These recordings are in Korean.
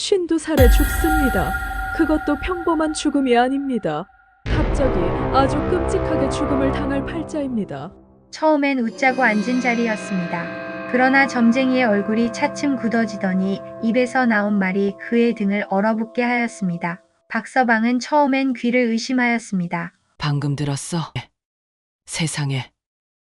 52살에 죽습니다. 그것도 평범한 죽음이 아닙니다. 갑자기 아주 끔찍하게 죽음을 당할 팔자입니다. 처음엔 웃자고 앉은 자리였습니다. 그러나 점쟁이의 얼굴이 차츰 굳어지더니 입에서 나온 말이 그의 등을 얼어붙게 하였습니다. 박서방은 처음엔 귀를 의심하였습니다. 방금 들었어? 세상에.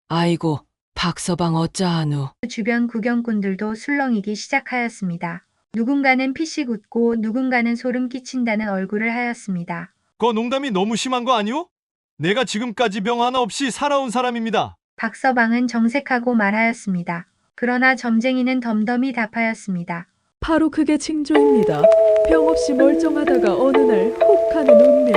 아이고, 박서방 어쩌하누. 주변 구경꾼들도 술렁이기 시작하였습니다. 누군가는 피식 웃고 누군가는 소름 끼친다는 얼굴을 하였습니다. 거 농담이 너무 심한 거 아니오? 내가 지금까지 병 하나 없이 살아온 사람입니다. 박서방은 정색하고 말하였습니다. 그러나 점쟁이는 덤덤히 답하였습니다. 바로 그게 징조입니다. 병 없이 멀쩡하다가 어느 날 혹 하는 운명.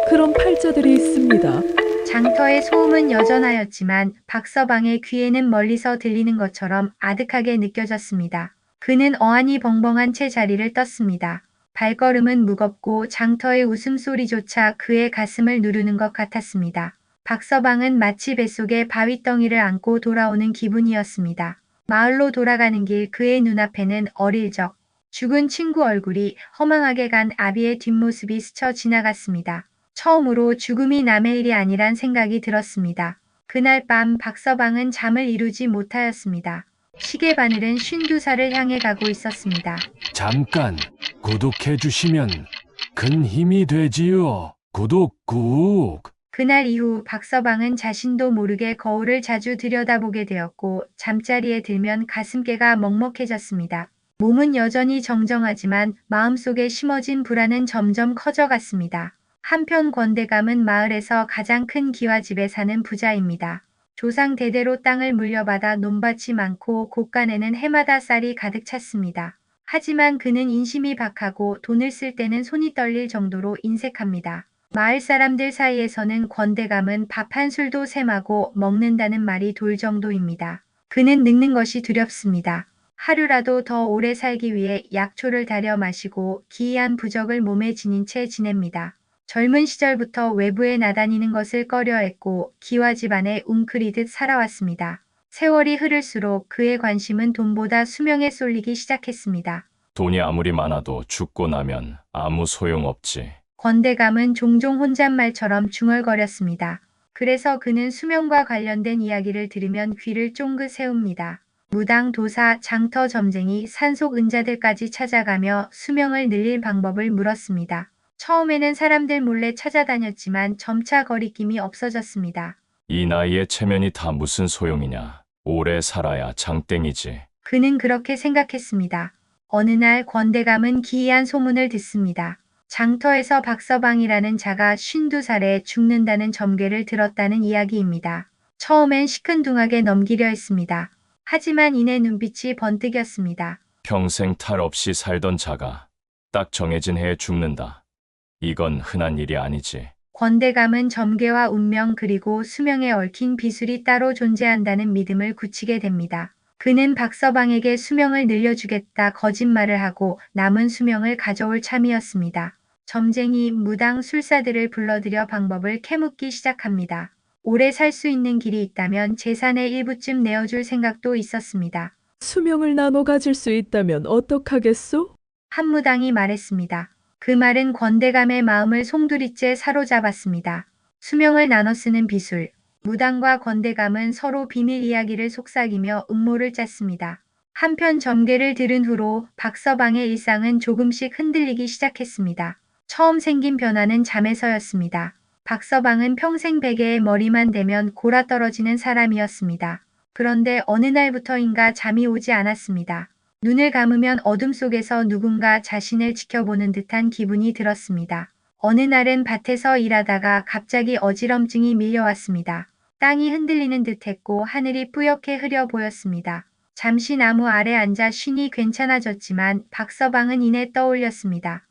그런 팔자들이 있습니다. 장터의 소음은 여전하였지만 박서방의 귀에는 멀리서 들리는 것처럼 아득하게 느껴졌습니다. 그는 어안이 벙벙한 채 자리를 떴습니다. 발걸음은 무겁고 장터의 웃음소리조차 그의 가슴을 누르는 것 같았습니다. 박서방은 마치 뱃속에 바위덩이를 안고 돌아오는 기분이었습니다. 마을로 돌아가는 길 그의 눈앞에는 어릴 적 죽은 친구 얼굴이 허망하게 간 아비의 뒷모습이 스쳐 지나갔습니다. 처음으로 죽음이 남의 일이 아니란 생각이 들었습니다. 그날 밤 박서방은 잠을 이루지 못하였습니다. 시계 바늘은 52살을 향해 가고 있었습니다. 잠깐 구독해 주시면 큰 힘이 되지요. 구독 꾹. 그날 이후 박서방은 자신도 모르게 거울을 자주 들여다보게 되었고 잠자리에 들면 가슴께가 먹먹해졌습니다. 몸은 여전히 정정하지만 마음속에 심어진 불안은 점점 커져갔습니다. 한편 권대감은 마을에서 가장 큰 기와집에 사는 부자입니다. 조상 대대로 땅을 물려받아 논밭이 많고 곳간에는 해마다 쌀이 가득 찼습니다. 하지만 그는 인심이 박하고 돈을 쓸 때는 손이 떨릴 정도로 인색합니다. 마을 사람들 사이에서는 권대감은 밥 한 술도 셈하고 먹는다는 말이 돌 정도입니다. 그는 늙는 것이 두렵습니다. 하루라도 더 오래 살기 위해 약초를 달여 마시고 기이한 부적을 몸에 지닌 채 지냅니다. 젊은 시절부터 외부에 나다니는 것을 꺼려했고 기와집 안에 웅크리듯 살아왔습니다. 세월이 흐를수록 그의 관심은 돈보다 수명에 쏠리기 시작했습니다. 돈이 아무리 많아도 죽고 나면 아무 소용없지. 권대감은 종종 혼잣말처럼 중얼거렸습니다. 그래서 그는 수명과 관련된 이야기를 들으면 귀를 쫑긋 세웁니다. 무당, 도사, 장터, 점쟁이, 산속 은자들까지 찾아가며 수명을 늘릴 방법을 물었습니다. 처음에는 사람들 몰래 찾아다녔지만 점차 거리낌이 없어졌습니다. 이 나이에 체면이 다 무슨 소용이냐. 오래 살아야 장땡이지. 그는 그렇게 생각했습니다. 어느 날 권대감은 기이한 소문을 듣습니다. 장터에서 박서방이라는 자가 52살에 죽는다는 점괘를 들었다는 이야기입니다. 처음엔 시큰둥하게 넘기려 했습니다. 하지만 이내 눈빛이 번뜩였습니다. 평생 탈 없이 살던 자가 딱 정해진 해에 죽는다. 이건 흔한 일이 아니지. 권대감은 점괘와 운명 그리고 수명에 얽힌 비술이 따로 존재한다는 믿음을 굳히게 됩니다. 그는 박서방에게 수명을 늘려주겠다 거짓말을 하고 남은 수명을 가져올 참이었습니다. 점쟁이, 무당, 술사들을 불러들여 방법을 캐묻기 시작합니다. 오래 살 수 있는 길이 있다면 재산의 일부쯤 내어줄 생각도 있었습니다. 수명을 나눠 가질 수 있다면 어떡하겠소? 한 무당이 말했습니다. 그 말은 권대감의 마음을 송두리째 사로잡았습니다. 수명을 나눠 쓰는 비술. 무당과 권대감은 서로 비밀 이야기를 속삭이며 음모를 짰습니다. 한편 점괘를 들은 후로 박서방의 일상은 조금씩 흔들리기 시작했습니다. 처음 생긴 변화는 잠에서였습니다. 박서방은 평생 베개에 머리만 대면 골아 떨어지는 사람이었습니다. 그런데 어느 날부터인가 잠이 오지 않았습니다. 눈을 감으면 어둠 속에서 누군가 자신을 지켜보는 듯한 기분이 들었습니다. 어느 날은 밭에서 일하다가 갑자기 어지럼증이 밀려왔습니다. 땅이 흔들리는 듯했고 하늘이 뿌옇게 흐려 보였습니다. 잠시 나무 아래 앉아 쉬니 괜찮아졌지만 박서방은 이내 떠올렸습니다.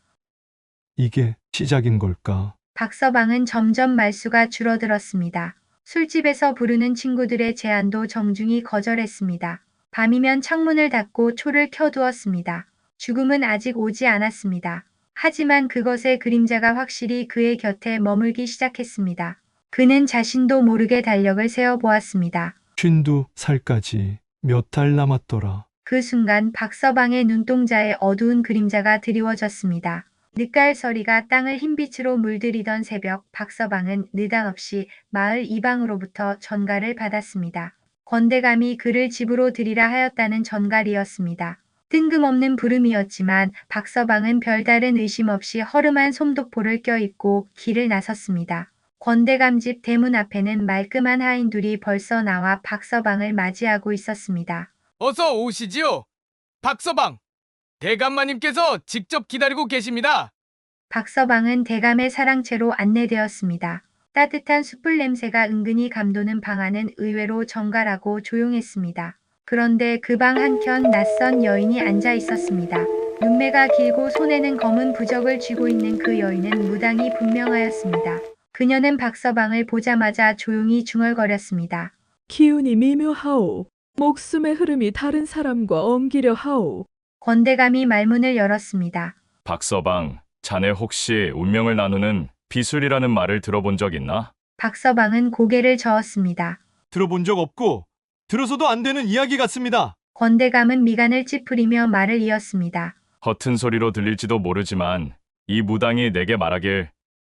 이게 시작인 걸까? 박서방은 점점 말수가 줄어들었습니다. 술집에서 부르는 친구들의 제안도 정중히 거절했습니다. 밤이면 창문을 닫고 초를 켜두었습니다. 죽음은 아직 오지 않았습니다. 하지만 그것의 그림자가 확실히 그의 곁에 머물기 시작했습니다. 그는 자신도 모르게 달력을 세어보았습니다. 52살까지 몇 달 남았더라. 그 순간 박서방의 눈동자에 어두운 그림자가 드리워졌습니다. 늦갈서리가 땅을 흰빛으로 물들이던 새벽, 박서방은 느닷없이 마을 이방으로부터 전갈을 받았습니다. 권대감이 그를 집으로 들이라 하였다는 전갈이었습니다. 뜬금없는 부름이었지만 박서방은 별다른 의심 없이 허름한 솜독포를 껴입고 길을 나섰습니다. 권대감 집 대문 앞에는 말끔한 하인 둘이 벌써 나와 박서방을 맞이하고 있었습니다. 어서 오시지요. 박서방, 대감마님께서 직접 기다리고 계십니다. 박서방은 대감의 사랑채로 안내되었습니다. 따뜻한 숯불 냄새가 은근히 감도는 방 안은 의외로 정갈하고 조용했습니다. 그런데 그 방 한켠 낯선 여인이 앉아 있었습니다. 눈매가 길고 손에는 검은 부적을 쥐고 있는 그 여인은 무당이 분명하였습니다. 그녀는 박서방을 보자마자 조용히 중얼거렸습니다. 기운이 미묘하오. 목숨의 흐름이 다른 사람과 엉기려 하오. 권대감이 말문을 열었습니다. 박서방, 자네 혹시 운명을 나누는 비술이라는 말을 들어본 적 있나? 박서방은 고개를 저었습니다. 들어본 적 없고 들어서도 안 되는 이야기 같습니다. 권대감은 미간을 찌푸리며 말을 이었습니다. 허튼 소리로 들릴지도 모르지만 이 무당이 내게 말하길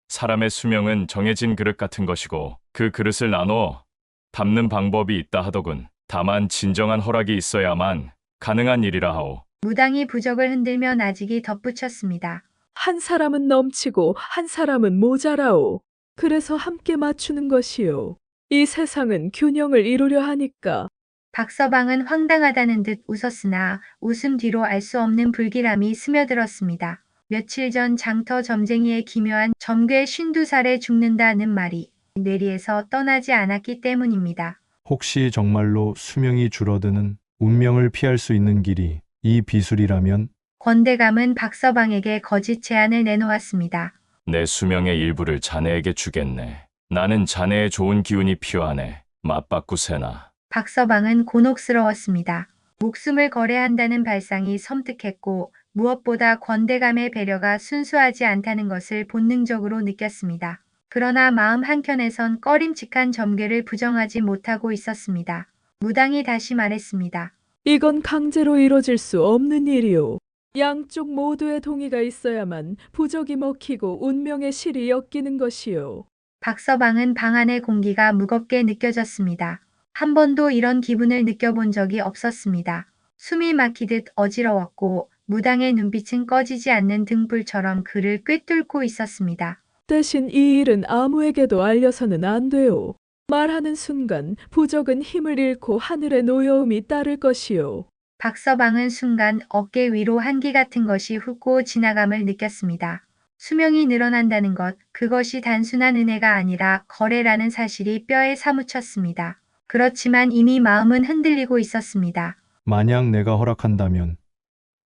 사람의 수명은 정해진 그릇 같은 것이고 그 그릇을 나눠 담는 방법이 있다 하더군. 다만 진정한 허락이 있어야만 가능한 일이라 하오. 무당이 부적을 흔들며 나직이 덧붙였습니다. 한 사람은 넘치고 한 사람은 모자라오. 그래서 함께 맞추는 것이오. 이 세상은 균형을 이루려 하니까. 박서방은 황당하다는 듯 웃었으나 웃음 뒤로 알 수 없는 불길함이 스며들었습니다. 며칠 전 장터 점쟁이의 기묘한 점괘 52살에 죽는다는 말이 뇌리에서 떠나지 않았기 때문입니다. 혹시 정말로 수명이 줄어드는 운명을 피할 수 있는 길이 이 비술이라면? 권대감은 박서방에게 거짓 제안을 내놓았습니다. 내 수명의 일부를 자네에게 주겠네. 나는 자네의 좋은 기운이 필요하네. 맞바꾸세나. 박서방은 곤혹스러웠습니다. 목숨을 거래한다는 발상이 섬뜩했고 무엇보다 권대감의 배려가 순수하지 않다는 것을 본능적으로 느꼈습니다. 그러나 마음 한켠에선 꺼림칙한 점괘를 부정하지 못하고 있었습니다. 무당이 다시 말했습니다. 이건 강제로 이뤄질 수 없는 일이오. 양쪽 모두의 동의가 있어야만 부적이 먹히고 운명의 실이 엮이는 것이오. 박서방은 방 안의 공기가 무겁게 느껴졌습니다. 한 번도 이런 기분을 느껴본 적이 없었습니다. 숨이 막히듯 어지러웠고 무당의 눈빛은 꺼지지 않는 등불처럼 그를 꿰뚫고 있었습니다. 대신 이 일은 아무에게도 알려서는 안 돼오. 말하는 순간 부적은 힘을 잃고 하늘의 노여움이 따를 것이오. 박서방은 순간 어깨 위로 한기 같은 것이 훑고 지나감을 느꼈습니다. 수명이 늘어난다는 것, 그것이 단순한 은혜가 아니라 거래라는 사실이 뼈에 사무쳤습니다. 그렇지만 이미 마음은 흔들리고 있었습니다. 만약 내가 허락한다면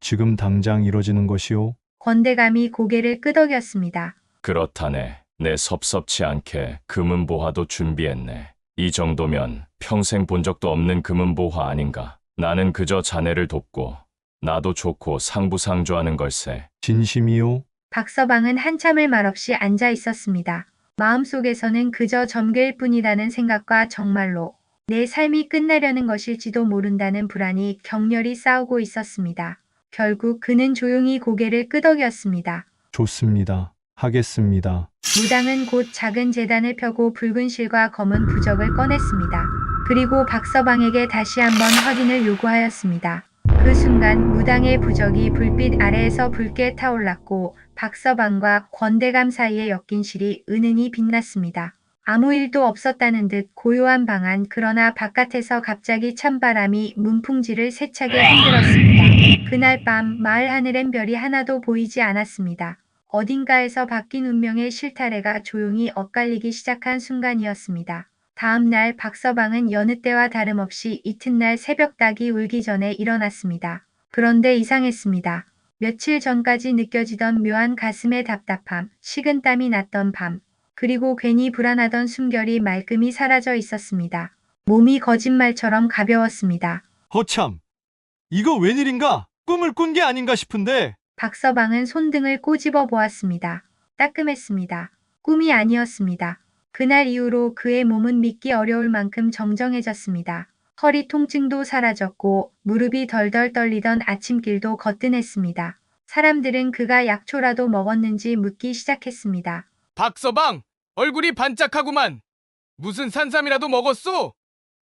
지금 당장 이뤄지는 것이오? 권대감이 고개를 끄덕였습니다. 그렇다네. 내 섭섭치 않게 금은보화도 준비했네. 이 정도면 평생 본 적도 없는 금은보화 아닌가. 나는 그저 자네를 돕고 나도 좋고 상부상조하는 걸세. 진심이오? 박서방은 한참을 말없이 앉아 있었습니다. 마음속에서는 그저 점괘일 뿐이라는 생각과 정말로 내 삶이 끝나려는 것일지도 모른다는 불안이 격렬히 싸우고 있었습니다. 결국 그는 조용히 고개를 끄덕였습니다. 좋습니다. 하겠습니다. 무당은 곧 작은 제단을 펴고 붉은 실과 검은 부적을 꺼냈습니다. 그리고 박서방에게 다시 한번 확인을 요구하였습니다. 그 순간 무당의 부적이 불빛 아래에서 붉게 타올랐고 박서방과 권대감 사이에 엮인 실이 은은히 빛났습니다. 아무 일도 없었다는 듯 고요한 방 안, 그러나 바깥에서 갑자기 찬바람이 문풍지를 세차게 흔들었습니다. 그날 밤 마을 하늘엔 별이 하나도 보이지 않았습니다. 어딘가에서 바뀐 운명의 실타래가 조용히 엇갈리기 시작한 순간이었습니다. 다음 날 박서방은 여느 때와 다름없이 이튿날 새벽닭이 울기 전에 일어났습니다. 그런데 이상했습니다. 며칠 전까지 느껴지던 묘한 가슴의 답답함, 식은땀이 났던 밤, 그리고 괜히 불안하던 숨결이 말끔히 사라져 있었습니다. 몸이 거짓말처럼 가벼웠습니다. 허참, 이거 웬일인가? 꿈을 꾼 게 아닌가 싶은데. 박서방은 손등을 꼬집어 보았습니다. 따끔했습니다. 꿈이 아니었습니다. 그날 이후로 그의 몸은 믿기 어려울 만큼 정정해졌습니다. 허리 통증도 사라졌고 무릎이 덜덜 떨리던 아침길도 거뜬했습니다. 사람들은 그가 약초라도 먹었는지 묻기 시작했습니다. 박서방, 얼굴이 반짝하구만. 무슨 산삼이라도 먹었소?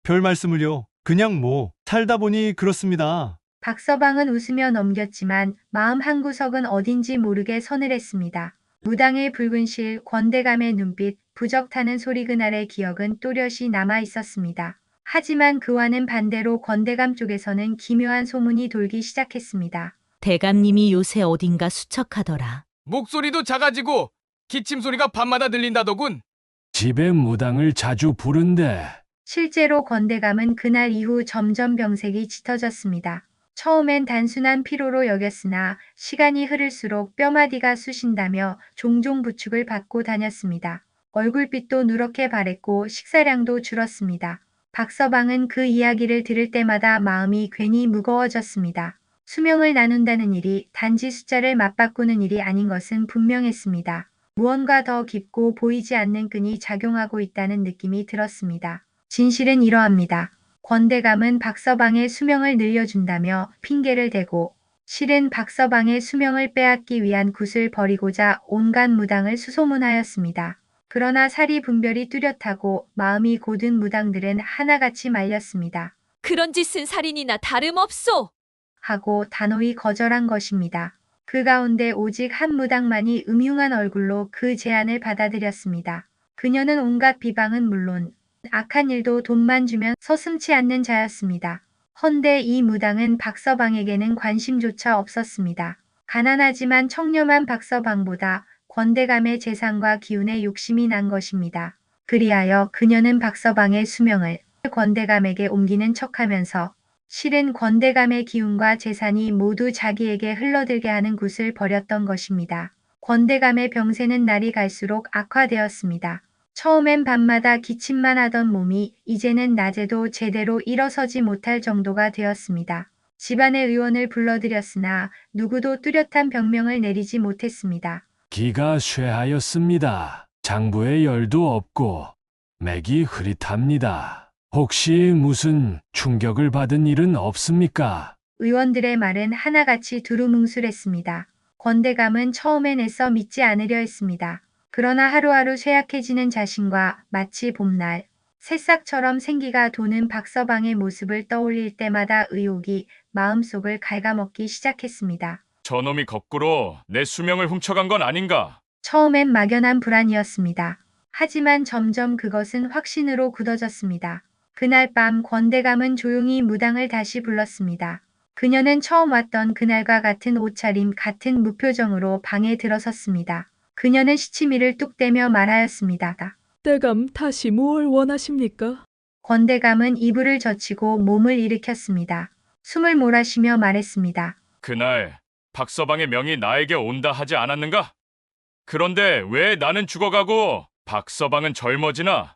별 말씀을요. 그냥 살다 보니 그렇습니다. 박서방은 웃으며 넘겼지만 마음 한구석은 어딘지 모르게 서늘했습니다. 무당의 붉은 실, 권대감의 눈빛, 부적타는 소리 그날의 기억은 또렷이 남아 있었습니다. 하지만 그와는 반대로 권대감 쪽에서는 기묘한 소문이 돌기 시작했습니다. 대감님이 요새 어딘가 수척하더라. 목소리도 작아지고 기침 소리가 밤마다 들린다더군. 집에 무당을 자주 부른대. 실제로 권대감은 그날 이후 점점 병색이 짙어졌습니다. 처음엔 단순한 피로로 여겼으나 시간이 흐를수록 뼈마디가 쑤신다며 종종 부축을 받고 다녔습니다. 얼굴빛도 누렇게 바랬고 식사량도 줄었습니다. 박서방은 그 이야기를 들을 때마다 마음이 괜히 무거워졌습니다. 수명을 나눈다는 일이 단지 숫자를 맞바꾸는 일이 아닌 것은 분명했습니다. 무언가 더 깊고 보이지 않는 끈이 작용하고 있다는 느낌이 들었습니다. 진실은 이러합니다. 권대감은 박서방의 수명을 늘려준다며 핑계를 대고 실은 박서방의 수명을 빼앗기 위한 굿을 벌이고자 온갖 무당을 수소문하였습니다. 그러나 사리 분별이 뚜렷하고 마음이 고든 무당들은 하나같이 말렸습니다. 그런 짓은 살인이나 다름없소. 하고 단호히 거절한 것입니다. 그 가운데 오직 한 무당만이 음흉한 얼굴로 그 제안을 받아들였습니다. 그녀는 온갖 비방은 물론 악한 일도 돈만 주면 서슴지 않는 자였습니다. 헌데 이 무당은 박서방에게는 관심조차 없었습니다. 가난하지만 청렴한 박서방보다 권대감의 재산과 기운에 욕심이 난 것입니다. 그리하여 그녀는 박서방의 수명을 권대감에게 옮기는 척하면서 실은 권대감의 기운과 재산이 모두 자기에게 흘러들게 하는 굿을 벌였던 것입니다. 권대감의 병세는 날이 갈수록 악화되었습니다. 처음엔 밤마다 기침만 하던 몸이 이제는 낮에도 제대로 일어서지 못할 정도가 되었습니다. 집안의 의원을 불러들였으나 누구도 뚜렷한 병명을 내리지 못했습니다. 기가 쇠하였습니다. 장부에 열도 없고 맥이 흐릿합니다. 혹시 무슨 충격을 받은 일은 없습니까? 의원들의 말은 하나같이 두루뭉술했습니다. 권대감은 처음엔 애써 믿지 않으려 했습니다. 그러나 하루하루 쇠약해지는 자신과 마치 봄날 새싹처럼 생기가 도는 박서방의 모습을 떠올릴 때마다 의혹이 마음속을 갉아먹기 시작했습니다. 저놈이 거꾸로 내 수명을 훔쳐간 건 아닌가? 처음엔 막연한 불안이었습니다. 하지만 점점 그것은 확신으로 굳어졌습니다. 그날 밤 권대감은 조용히 무당을 다시 불렀습니다. 그녀는 처음 왔던 그날과 같은 옷차림, 같은 무표정으로 방에 들어섰습니다. 그녀는 시치미를 뚝 떼며 말하였습니다. 대감 다시 무얼 원하십니까? 권대감은 이불을 젖히고 몸을 일으켰습니다. 숨을 몰아쉬며 말했습니다. 그날 박서방의 명이 나에게 온다 하지 않았는가? 그런데 왜 나는 죽어가고 박서방은 젊어지나?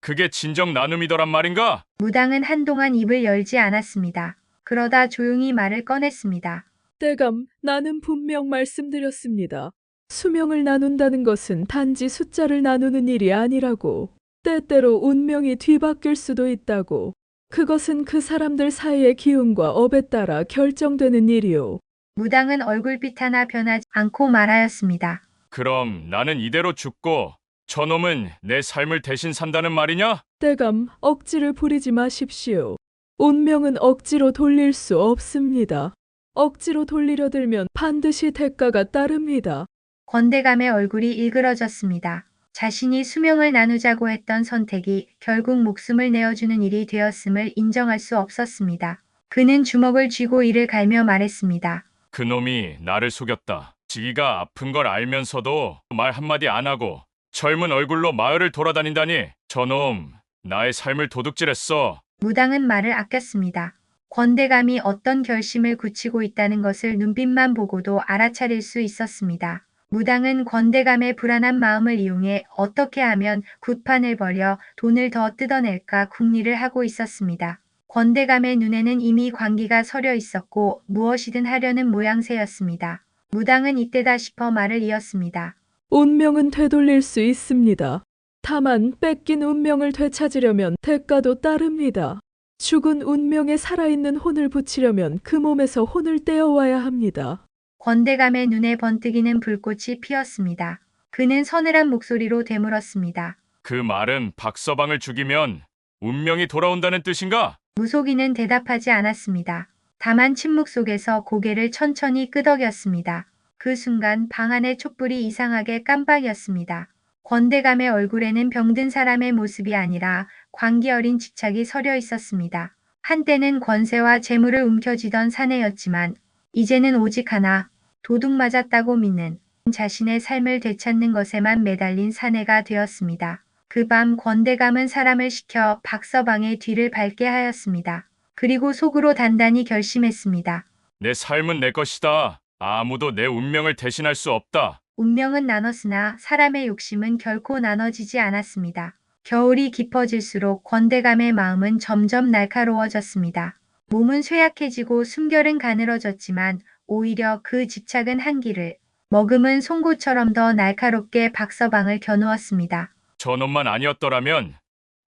그게 진정 나눔이더란 말인가? 무당은 한동안 입을 열지 않았습니다. 그러다 조용히 말을 꺼냈습니다. 대감, 나는 분명 말씀드렸습니다. 수명을 나눈다는 것은 단지 숫자를 나누는 일이 아니라고. 때때로 운명이 뒤바뀔 수도 있다고. 그것은 그 사람들 사이의 기운과 업에 따라 결정되는 일이오. 무당은 얼굴빛 하나 변하지 않고 말하였습니다. 그럼 나는 이대로 죽고 저놈은 내 삶을 대신 산다는 말이냐? 대감, 억지를 부리지 마십시오. 운명은 억지로 돌릴 수 없습니다. 억지로 돌리려 들면 반드시 대가가 따릅니다. 권대감의 얼굴이 일그러졌습니다. 자신이 수명을 나누자고 했던 선택이 결국 목숨을 내어주는 일이 되었음을 인정할 수 없었습니다. 그는 주먹을 쥐고 이를 갈며 말했습니다. 그놈이 나를 속였다. 지기가 아픈 걸 알면서도 말 한마디 안 하고 젊은 얼굴로 마을을 돌아다닌다니. 저놈 나의 삶을 도둑질했어. 무당은 말을 아꼈습니다. 권대감이 어떤 결심을 굳히고 있다는 것을 눈빛만 보고도 알아차릴 수 있었습니다. 무당은 권대감의 불안한 마음을 이용해 어떻게 하면 굿판을 벌여 돈을 더 뜯어낼까 궁리를 하고 있었습니다. 권대감의 눈에는 이미 광기가 서려 있었고 무엇이든 하려는 모양새였습니다. 무당은 이때다 싶어 말을 이었습니다. 운명은 되돌릴 수 있습니다. 다만 뺏긴 운명을 되찾으려면 대가도 따릅니다. 죽은 운명에 살아있는 혼을 붙이려면 그 몸에서 혼을 떼어와야 합니다. 권대감의 눈에 번뜩이는 불꽃이 피었습니다. 그는 서늘한 목소리로 되물었습니다. 그 말은 박서방을 죽이면 운명이 돌아온다는 뜻인가? 무속인은 대답하지 않았습니다. 다만 침묵 속에서 고개를 천천히 끄덕였습니다. 그 순간 방 안의 촛불이 이상하게 깜빡였습니다. 권대감의 얼굴에는 병든 사람의 모습이 아니라 광기 어린 집착이 서려 있었습니다. 한때는 권세와 재물을 움켜쥐던 사내였지만 이제는 오직 하나, 도둑 맞았다고 믿는 자신의 삶을 되찾는 것에만 매달린 사내가 되었습니다. 그 밤 권대감은 사람을 시켜 박서방의 뒤를 밟게 하였습니다. 그리고 속으로 단단히 결심했습니다. 내 삶은 내 것이다. 아무도 내 운명을 대신할 수 없다. 운명은 나눴으나 사람의 욕심은 결코 나눠지지 않았습니다. 겨울이 깊어질수록 권대감의 마음은 점점 날카로워졌습니다. 몸은 쇠약해지고 숨결은 가늘어졌지만 오히려 그 집착은 한기를, 머금은 송곳처럼 더 날카롭게 박서방을 겨누었습니다. 저놈만 아니었더라면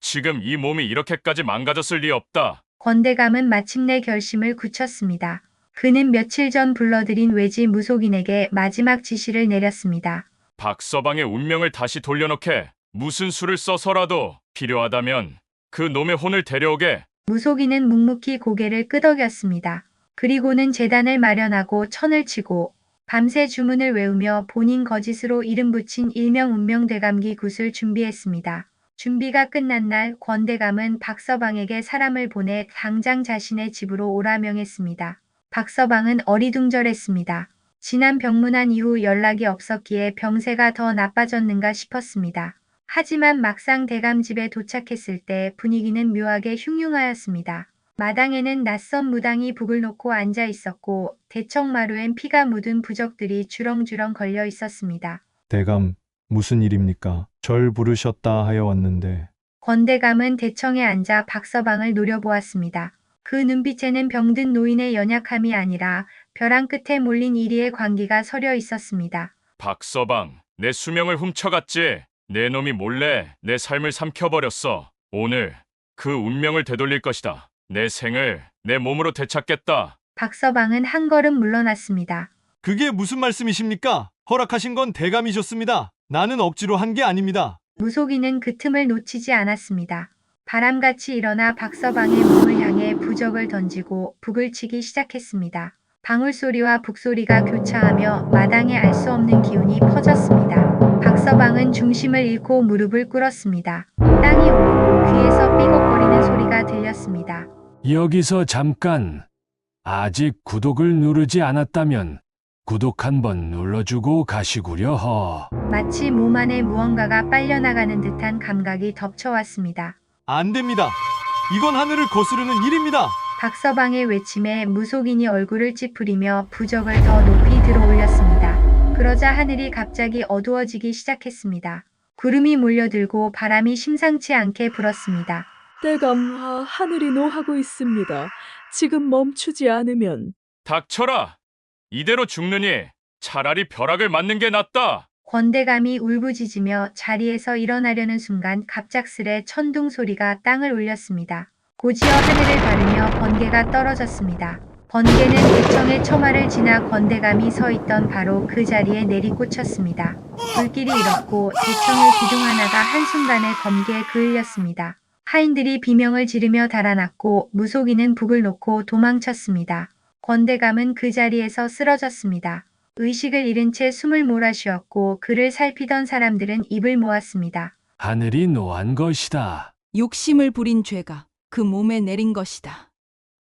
지금 이 몸이 이렇게까지 망가졌을 리 없다. 권대감은 마침내 결심을 굳혔습니다. 그는 며칠 전 불러들인 외지 무속인에게 마지막 지시를 내렸습니다. 박서방의 운명을 다시 돌려놓게 무슨 수를 써서라도 필요하다면 그 놈의 혼을 데려오게. 무속인은 묵묵히 고개를 끄덕였습니다. 그리고는 제단을 마련하고 천을 치고 밤새 주문을 외우며 본인 거짓으로 이름 붙인 일명 운명 되감기 굿을 준비했습니다. 준비가 끝난 날 권대감은 박서방에게 사람을 보내 당장 자신의 집으로 오라 명했습니다. 박서방은 어리둥절했습니다. 지난 병문안 이후 연락이 없었기에 병세가 더 나빠졌는가 싶었습니다. 하지만 막상 대감집에 도착했을 때 분위기는 묘하게 흉흉하였습니다. 마당에는 낯선 무당이 북을 놓고 앉아 있었고 대청마루엔 피가 묻은 부적들이 주렁주렁 걸려 있었습니다. 대감, 무슨 일입니까? 절 부르셨다 하여 왔는데. 권대감은 대청에 앉아 박서방을 노려보았습니다. 그 눈빛에는 병든 노인의 연약함이 아니라 벼랑 끝에 몰린 이리의 광기가 서려 있었습니다. 박서방, 내 수명을 훔쳐갔지. 내 놈이 몰래 내 삶을 삼켜버렸어. 오늘 그 운명을 되돌릴 것이다. 내 생을 내 몸으로 되찾겠다. 박서방은 한 걸음 물러났습니다. 그게 무슨 말씀이십니까? 허락하신 건 대감이셨습니다. 나는 억지로 한 게 아닙니다. 무속인은 그 틈을 놓치지 않았습니다. 바람같이 일어나 박서방의 몸을 향해 부적을 던지고 북을 치기 시작했습니다. 방울소리와 북소리가 교차하며 마당에 알 수 없는 기운이 퍼졌습니다. 박서방은 중심을 잃고 무릎을 꿇었습니다. 땅이 오르고 귀에서 삐걱거리는 소리가 들렸습니다. 여기서 잠깐. 아직 구독을 누르지 않았다면 구독 한번 눌러주고 가시구려 허. 마치 몸 안에 무언가가 빨려나가는 듯한 감각이 덮쳐왔습니다. 안 됩니다. 이건 하늘을 거스르는 일입니다. 박서방의 외침에 무속인이 얼굴을 찌푸리며 부적을 더 높이 들어 올렸습니다. 그러자 하늘이 갑자기 어두워지기 시작했습니다. 구름이 몰려들고 바람이 심상치 않게 불었습니다. 대감, 하늘이 노하고 있습니다. 지금 멈추지 않으면. 닥쳐라. 이대로 죽느니 차라리 벼락을 맞는 게 낫다. 권대감이 울부짖으며 자리에서 일어나려는 순간 갑작스레 천둥 소리가 땅을 울렸습니다. 고지어 하늘을 가르며 번개가 떨어졌습니다. 번개는 대청의 처마를 지나 권대감이 서 있던 바로 그 자리에 내리꽂혔습니다. 불길이 일었고 대청의 기둥 하나가 한순간에 검게에 그을렸습니다. 하인들이 비명을 지르며 달아났고 무속인은 북을 놓고 도망쳤습니다. 권대감은 그 자리에서 쓰러졌습니다. 의식을 잃은 채 숨을 몰아쉬었고 그를 살피던 사람들은 입을 모았습니다. 하늘이 노한 것이다. 욕심을 부린 죄가 그 몸에 내린 것이다.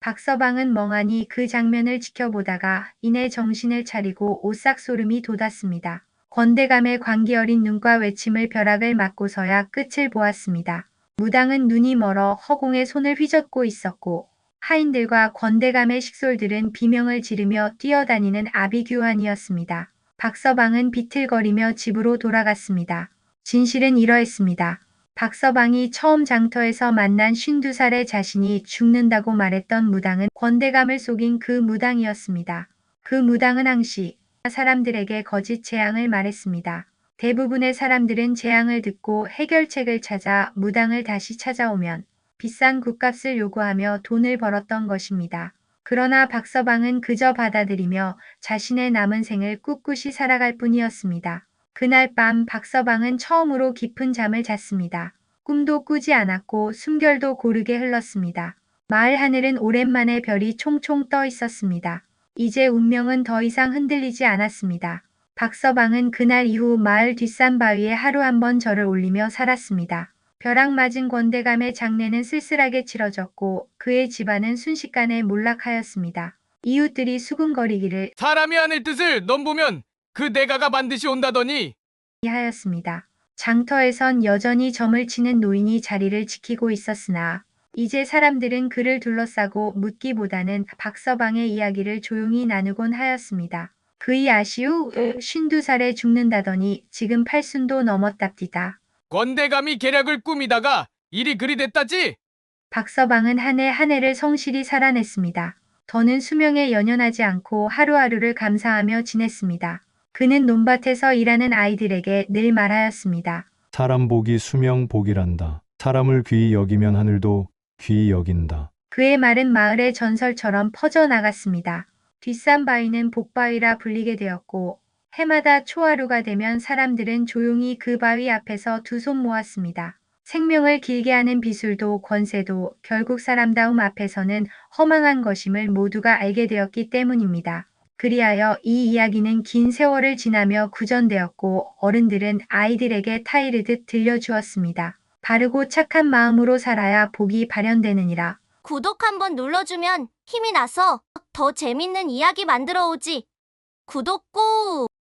박서방은 멍하니 그 장면을 지켜보다가 이내 정신을 차리고 오싹소름이 돋았습니다. 권대감의 광기 어린 눈과 외침을 벼락을 맞고서야 끝을 보았습니다. 무당은 눈이 멀어 허공에 손을 휘젓고 있었고 하인들과 권대감의 식솔들은 비명을 지르며 뛰어다니는 아비규환이었습니다. 박서방은 비틀거리며 집으로 돌아갔습니다. 진실은 이러했습니다. 박서방이 처음 장터에서 만난 52살의 자신이 죽는다고 말했던 무당은 권대감을 속인 그 무당이었습니다. 그 무당은 항시 사람들에게 거짓 재앙을 말했습니다. 대부분의 사람들은 재앙을 듣고 해결책을 찾아 무당을 다시 찾아오면 비싼 굿값을 요구하며 돈을 벌었던 것입니다. 그러나 박서방은 그저 받아들이며 자신의 남은 생을 꿋꿋이 살아갈 뿐이었습니다. 그날 밤 박서방은 처음으로 깊은 잠을 잤습니다. 꿈도 꾸지 않았고 숨결도 고르게 흘렀습니다. 마을 하늘은 오랜만에 별이 총총 떠 있었습니다. 이제 운명은 더 이상 흔들리지 않았습니다. 박서방은 그날 이후 마을 뒷산 바위에 하루 한 번 절을 올리며 살았습니다. 벼락 맞은 권대감의 장례는 쓸쓸하게 치러졌고 그의 집안은 순식간에 몰락하였습니다. 이웃들이 수군거리기를 사람이 하늘 뜻을 넘보면 그 내가가 반드시 온다더니 하였습니다. 장터에선 여전히 점을 치는 노인이 자리를 지키고 있었으나 이제 사람들은 그를 둘러싸고 묻기보다는 박서방의 이야기를 조용히 나누곤 하였습니다. 그의 아시우 52살에 죽는다더니 지금 80도 넘었답디다. 권대감이 계략을 꾸미다가 일이 그리 됐다지? 박서방은 한 해 한 해를 성실히 살아냈습니다. 더는 수명에 연연하지 않고 하루하루를 감사하며 지냈습니다. 그는 논밭에서 일하는 아이들에게 늘 말하였습니다. 사람 복이 수명 복이란다. 사람을 귀히 여기면 하늘도 귀히 여긴다. 그의 말은 마을의 전설처럼 퍼져나갔습니다. 뒷산 바위는 복바위라 불리게 되었고 해마다 초하루가 되면 사람들은 조용히 그 바위 앞에서 두 손 모았습니다. 생명을 길게 하는 비술도 권세도 결국 사람다움 앞에서는 허망한 것임을 모두가 알게 되었기 때문입니다. 그리하여 이 이야기는 긴 세월을 지나며 구전되었고 어른들은 아이들에게 타이르듯 들려주었습니다. 바르고 착한 마음으로 살아야 복이 발현되느니라. 구독 한번 눌러주면 힘이 나서 더 재밌는 이야기 만들어 오지. 구독 꾹!